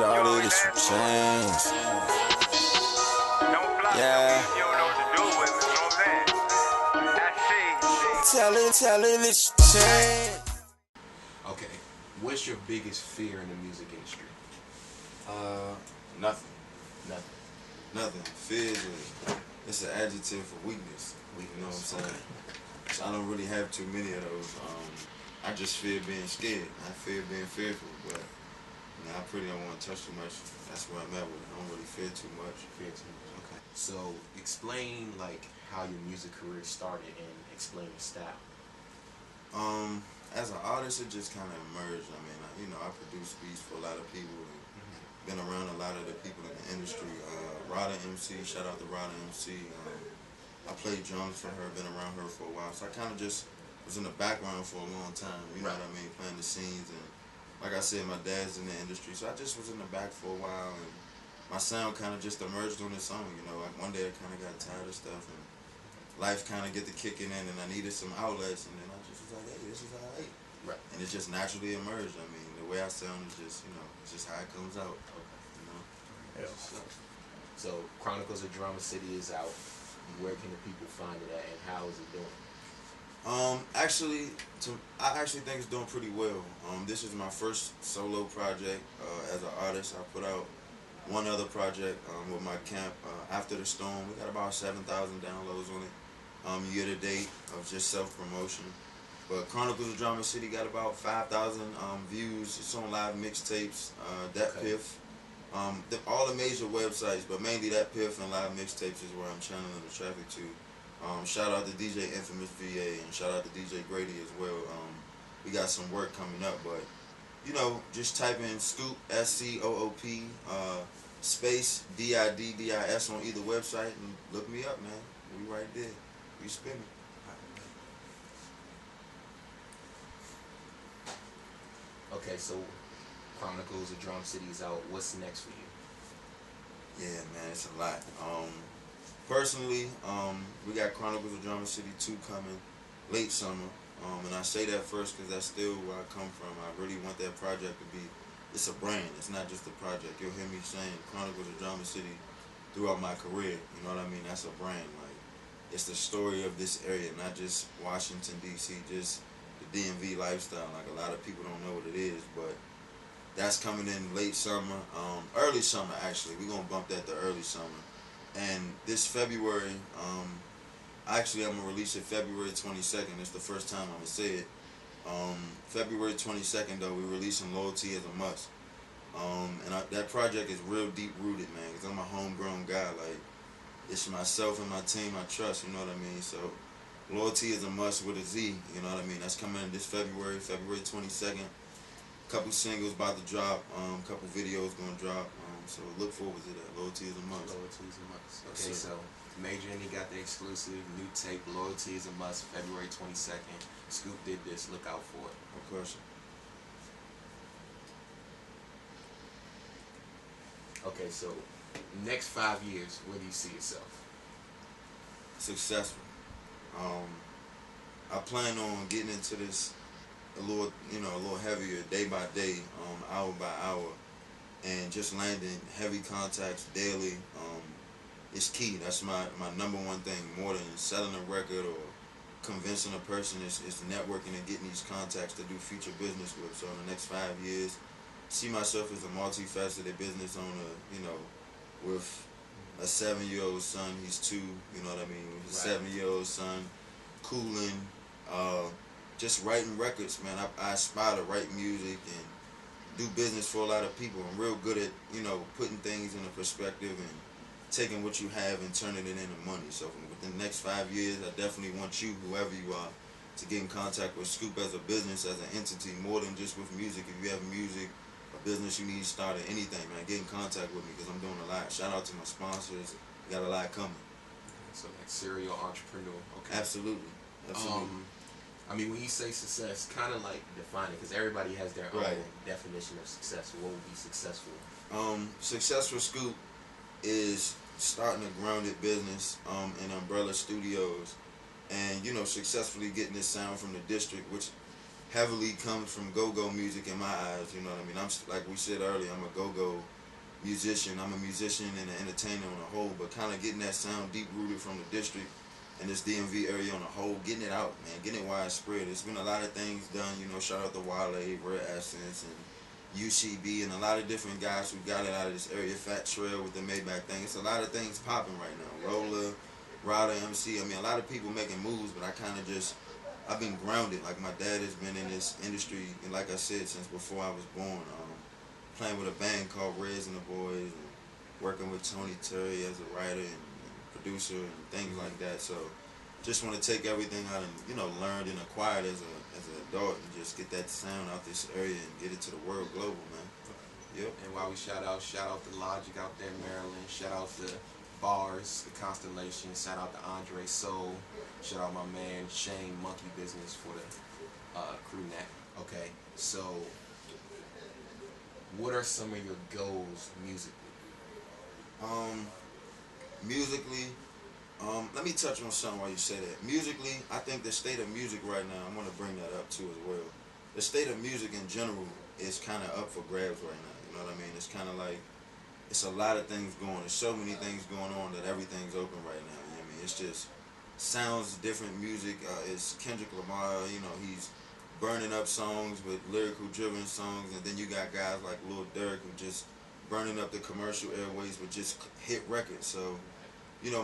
Shawty, this some change. Yeah. Tell it, it's change. Okay, what's your biggest fear in the music industry? Nothing. Nothing. Nothing. Fear it's an adjective for weakness. You know what I'm saying? Okay. So I don't really have too many of those. I just fear being scared. I fear being fearful, but I pretty don't want to touch too much. That's where I'm at with it. I don't really fear too much. Okay. So explain like how your music career started and explain your style. As an artist, it just kind of emerged. I mean, I produce beats for a lot of people and been around a lot of the people in the industry. Rada MC, shout out to Rada MC. I played drums for her, been around her for a while. So I kind of just was in the background for a long time, you know what I mean, playing the scenes. And like I said, my dad's in the industry, so I just was in the back for a while. And my sound kind of just emerged on its own, you know. Like one day I kind of got tired of stuff and life kind of get to kicking in and I needed some outlets. And then I just was like, hey, this is all right. Right. And it just naturally emerged. I mean, the way I sound is just, it's just how it comes out. Okay. You know? Yeah. So Chronicles of Drama City is out. Where can the people find it at and how is it doing? I actually think it's doing pretty well. This is my first solo project as an artist. I put out one other project with my camp, After the Storm. We got about 7,000 downloads on it year to date of just self-promotion. But Chronicles of Drama City got about 5,000 views. It's on live mixtapes, Piff. All the major websites, but mainly that Piff and live mixtapes is where I'm channeling the traffic to. Shout out to DJ Infamous VA and shout out to DJ Grady as well. We got some work coming up, but just type in Scoop SCOOP space DIDDIS on either website and look me up, man. We right there. We spinning. Okay, so Chronicles of Drum City is out. What's next for you? Yeah, man, it's a lot. Personally, we got Chronicles of Drama City 2 coming late summer. And I say that first because that's still where I come from. I really want that project to be, it's a brand. It's not just a project. You'll hear me saying Chronicles of Drama City throughout my career. You know what I mean? That's a brand. Like, it's the story of this area, not just Washington, D.C., just the DMV lifestyle. Like, a lot of people don't know what it is, but that's coming in late summer, early summer actually. We're going to bump that to early summer. And this February, actually I'm going to release it February 22nd. It's the first time I'm going to say it. February 22nd though, we're releasing Loyalty is a Must. And that project is real deep rooted, man, because I'm a homegrown guy. Like, it's myself and my team I trust, you know what I mean? So Loyalty is a Must with a Z, you know what I mean? That's coming in this February 22nd. Couple singles about to drop, couple videos gonna drop, so look forward to that. Loyalty is a Must. Loyalty is a Must. Okay, so MajorIndie got the exclusive new tape, Loyalty is a Must, February 22nd. Scoop did this, look out for it. No question. Okay, so next 5 years, where do you see yourself? Successful. I plan on getting into this a little heavier day by day, hour by hour, and just landing heavy contacts daily. It's key. That's my number one thing, more than selling a record or convincing a person. It's networking and getting these contacts to do future business with. So in the next 5 years, see myself as a multifaceted business owner, with a 7-year-old son. He's 2, you know what I mean? With a 7-year-old son, cooling, just writing records, man. I aspire to write music and do business for a lot of people. I'm real good at, putting things in a perspective and taking what you have and turning it into money. So within the next 5 years, I definitely want you, whoever you are, to get in contact with Scoop as a business, as an entity, more than just with music. If you have music, a business you need started, anything, man, get in contact with me because I'm doing a lot. Shout out to my sponsors. We got a lot coming. Okay, so like serial entrepreneur. Okay. Absolutely. Absolutely. I mean, when you say success, kind of like define it, because everybody has their own definition of success. What would be successful? Success for Scoop is starting a grounded business in Umbrella Studios and, successfully getting this sound from the district, which heavily comes from go-go music in my eyes. You know what I mean? I'm like we said earlier, I'm a go-go musician. I'm a musician and an entertainer on the whole, but kind of getting that sound deep rooted from the district and this DMV area on the whole, getting it out, man, getting it widespread. There's been a lot of things done. You know, shout out to Wale, Red Essence, and UCB, and a lot of different guys who got it out of this area. Fat Trail with the Maybach thing. It's a lot of things popping right now. Roller, Ryder, MC. I mean, a lot of people making moves, but I kind of just, I've been grounded. Like my dad has been in this industry, and like I said, since before I was born. Playing with a band called Reds and the Boys, and working with Tony Terry as a writer and producer and things like that. So, just want to take everything I learned and acquired as an adult and just get that sound out this area and get it to the world global, man. Yep. And while we shout out the Logic out there in Maryland, shout out the Bars, the Constellation, shout out to Andre Soul, shout out my man Shane Monkey Business for the crew neck. Okay, so what are some of your goals musically? Musically, let me touch on something while you say that. Musically, I think the state of music right now, I'm going to bring that up too as well. The state of music in general is kind of up for grabs right now. You know what I mean? It's kind of like, it's a lot of things going on. There's so many things going on that everything's open right now. You know what I mean? It's just sounds different music. It's Kendrick Lamar, he's burning up songs with lyrical driven songs, and then you got guys like Lil Durk who just burning up the commercial airways with just hit records. So,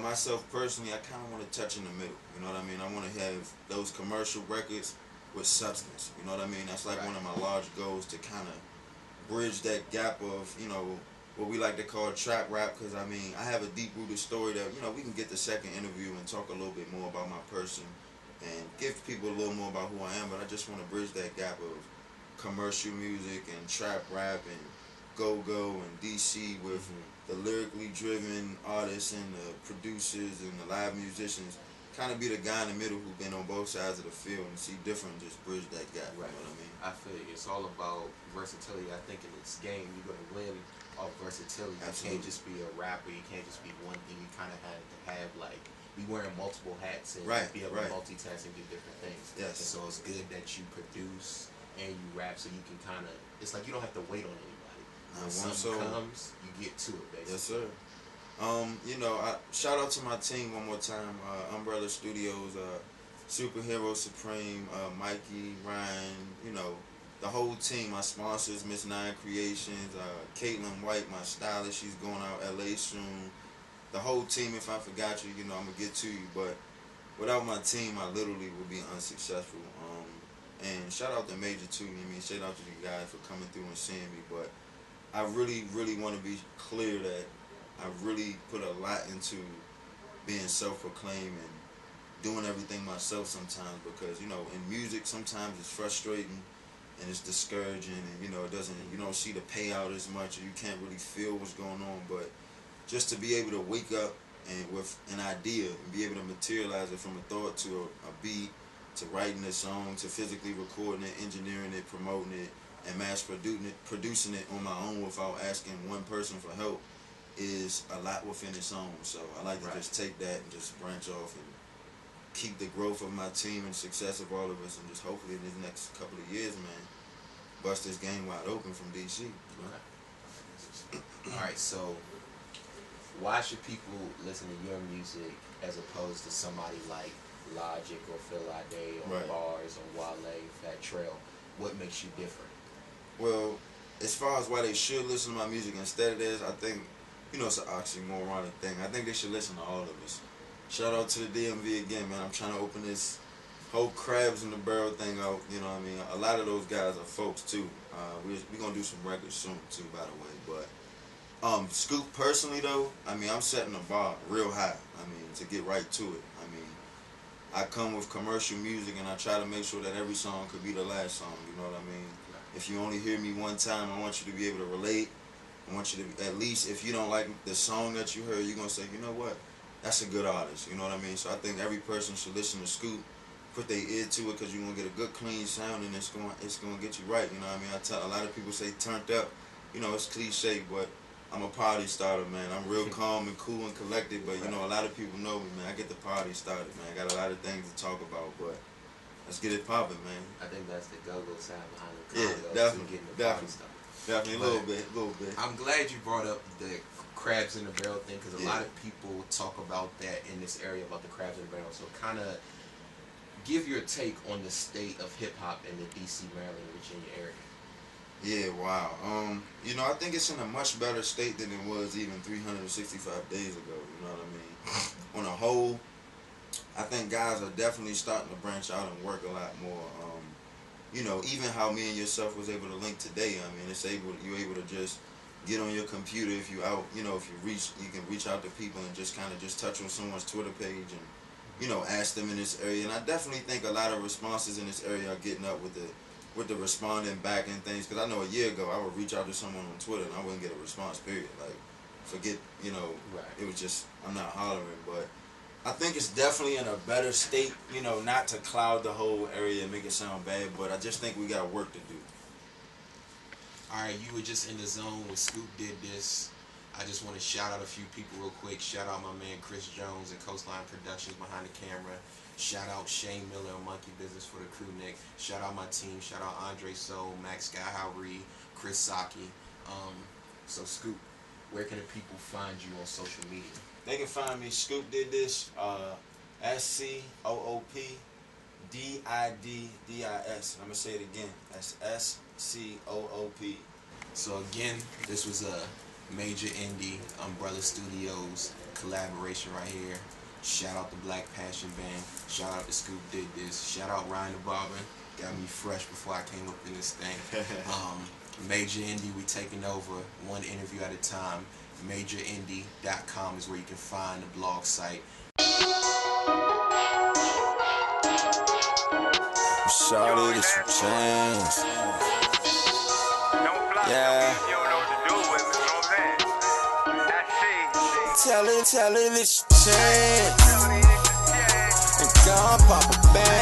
myself personally, I kind of want to touch in the middle. You know what I mean? I want to have those commercial records with substance. You know what I mean? That's like one of my large goals, to kind of bridge that gap of, what we like to call trap rap, because I mean, I have a deep-rooted story that, we can get the second interview and talk a little bit more about my person and give people a little more about who I am, but I just want to bridge that gap of commercial music and trap rap and go-go and DC with the lyrically driven artists and the producers and the live musicians. Kind of be the guy in the middle who's been on both sides of the field and see different, just bridge that gap. Right. You know what I mean? I feel you. It's all about versatility. I think in this game, you're going to win off versatility. Absolutely. You can't just be a rapper. You can't just be one thing. You kind of have to have, like, be wearing multiple hats and be able to multitask and do different things. Yes. And so it's good that you produce and you rap, so you can kind of, it's like you don't have to wait on anybody. When something comes, you get to it, basically. Yes, sir. Shout out to my team one more time. Umbrella Studios, Superhero Supreme, Mikey, Ryan, the whole team. My sponsors, Miss Nine Creations, Caitlin White, my stylist, she's going out LA soon. The whole team, if I forgot you, I'm going to get to you. But without my team, I literally would be unsuccessful. And shout out to Major too. Shout out to you guys for coming through and seeing me. But I really, really want to be clear that I really put a lot into being self-proclaimed and doing everything myself sometimes, because, in music sometimes it's frustrating and it's discouraging, and, you don't see the payout as much, or you can't really feel what's going on. But just to be able to wake up and with an idea and be able to materialize it from a thought to a beat, to writing a song, to physically recording it, engineering it, promoting it, and mass producing it on my own without asking one person for help, is a lot within its own. So I like to just take that and just branch off and keep the growth of my team and success of all of us, and just hopefully in these next couple of years, man, bust this game wide open from DC. Alright, so why should people listen to your music as opposed to somebody like Logic or Phil Ade or Bars or Wale, Fat Trail? What makes you different? Well, as far as why they should listen to my music instead of theirs, I think, it's an oxymoronic thing. I think they should listen to all of us. Shout out to the DMV again, man. I'm trying to open this whole crabs in the barrel thing out. You know what I mean? A lot of those guys are folks too. We're going to do some records soon too, by the way. But Scoop personally though, I'm setting the bar real high. To get right to it. I come with commercial music and I try to make sure that every song could be the last song. You know what I mean? If you only hear me one time, I want you to be able to relate. I want you to, at least if you don't like the song that you heard, you're going to say, you know what? That's a good artist. You know what I mean? So I think every person should listen to Scoop, put their ear to it, because you're going to get a good, clean sound, and it's going to get you right. You know what I mean? I tell a lot of people say turned up. It's cliche, but I'm a party starter, man. I'm real calm and cool and collected, but, a lot of people know me, man. I get the party started, man. I got a lot of things to talk about, but Let's get it popping, man. I think that's the go-go sound behind the Yeah, congo definitely, getting the party stuff. Definitely, a little bit. I'm glad you brought up the crabs in the barrel thing, because a lot of people talk about that in this area, about the crabs in the barrel. So kind of give your take on the state of hip-hop in the DC, Maryland, Virginia area. Yeah, wow. You know, I think it's in a much better state than it was even 365 days ago, you know what I mean? On a whole, I think guys are definitely starting to branch out and work a lot more. You know, even how me and yourself was able to link today. I mean, you're able to just get on your computer if you out, you know, if you can reach out to people and just kind of just touch on someone's Twitter page and, you know, ask them in this area. And I definitely think a lot of responses in this area are getting up with the responding back and things. Because I know a year ago I would reach out to someone on Twitter and I wouldn't get a response, period. Like, forget, you know, It was just, I'm not hollering. But I think it's definitely in a better state, you know, not to cloud the whole area and make it sound bad, but I just think we got work to do. Alright, you were just in the zone with Scoop Diddis. I just want to shout out a few people real quick. Shout out my man Chris Jones and Coastline Productions behind the camera. Shout out Shane Miller and Monkey Business for the crew, Nick. Shout out my team. Shout out Andre Soul, Max Skyhowry, Chris Saki. So Scoop, where can the people find you on social media? They can find me, Scoop Diddis, SCOOPDIDDIS. I'm going to say it again. That's SCOOP. So again, this was a Major Indie Umbrella Studios collaboration right here. Shout out the Black Passion Band. Shout out to Scoop Diddis. Shout out Ryan the Barber. Got me fresh before I came up in this thing. Major Indie, we taking over one interview at a time. MajorIndie.com is where you can find the blog site. Shawty, this some chance. Yeah. Tell it it's your chance. And God pop a band.